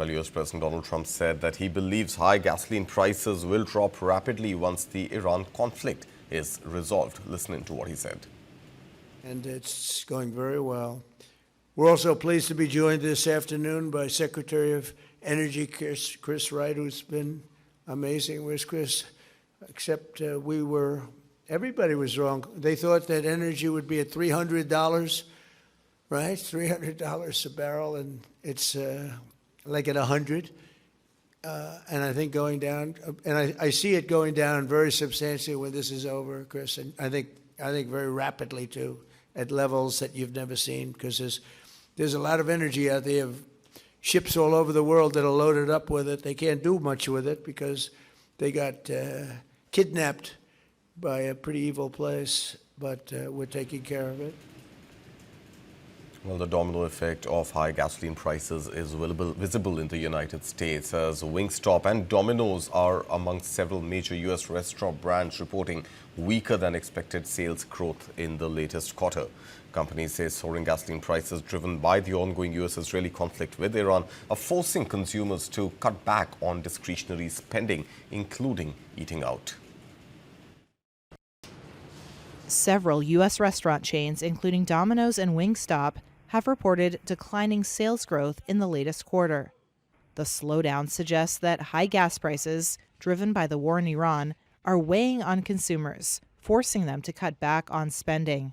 Well, US President Donald Trump said that he believes high gasoline prices will drop rapidly once the Iran conflict is resolved. Listen to what he said. And it's going very well. We're also pleased to be joined this afternoon by Secretary of Energy Chris Wright, who's been amazing. Where's Chris? Except everybody was wrong. They thought that energy would be at $300, right? $300 a barrel, and it's like at 100. And I think going down, and I see it going down very substantially when this is over, Chris. And I think very rapidly too, at levels that you've never seen, because there's a lot of energy out there. Ships all over the world that are loaded up with it. They can't do much with it because they got kidnapped by a pretty evil place, but we're taking care of it. Well, the domino effect of high gasoline prices is visible in the United States, as Wingstop and Domino's are among several major U.S. restaurant brands reporting weaker than expected sales growth in the latest quarter. Companies say soaring gasoline prices driven by the ongoing U.S.-Israeli conflict with Iran are forcing consumers to cut back on discretionary spending, including eating out. Several U.S. restaurant chains, including Domino's and Wingstop, have reported declining sales growth in the latest quarter. The slowdown suggests that high gas prices, driven by the war in Iran, are weighing on consumers, forcing them to cut back on spending.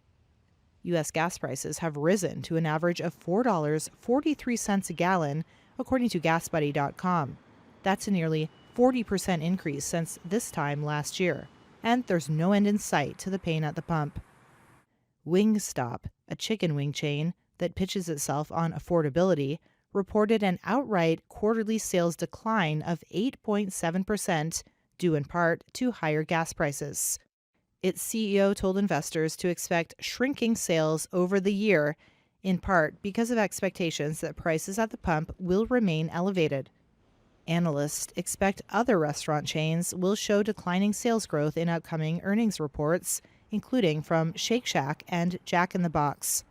U.S. gas prices have risen to an average of $4.43 a gallon, according to GasBuddy.com. That's a nearly 40% increase since this time last year, and there's no end in sight to the pain at the pump. Wingstop, a chicken wing chain that pitches itself on affordability, reported an outright quarterly sales decline of 8.7%, due in part to higher gas prices. Its CEO told investors to expect shrinking sales over the year, in part because of expectations that prices at the pump will remain elevated. Analysts expect other restaurant chains will show declining sales growth in upcoming earnings reports, including from Shake Shack and Jack in the Box.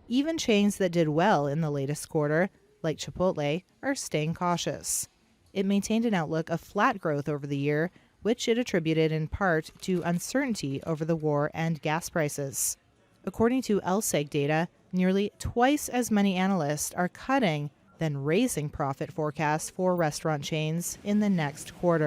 Even chains that did well in the latest quarter, like Chipotle, are staying cautious. It maintained an outlook of flat growth over the year, which it attributed in part to uncertainty over the war and gas prices. According to LSEG data, nearly twice as many analysts are cutting than raising profit forecasts for restaurant chains in the next quarter.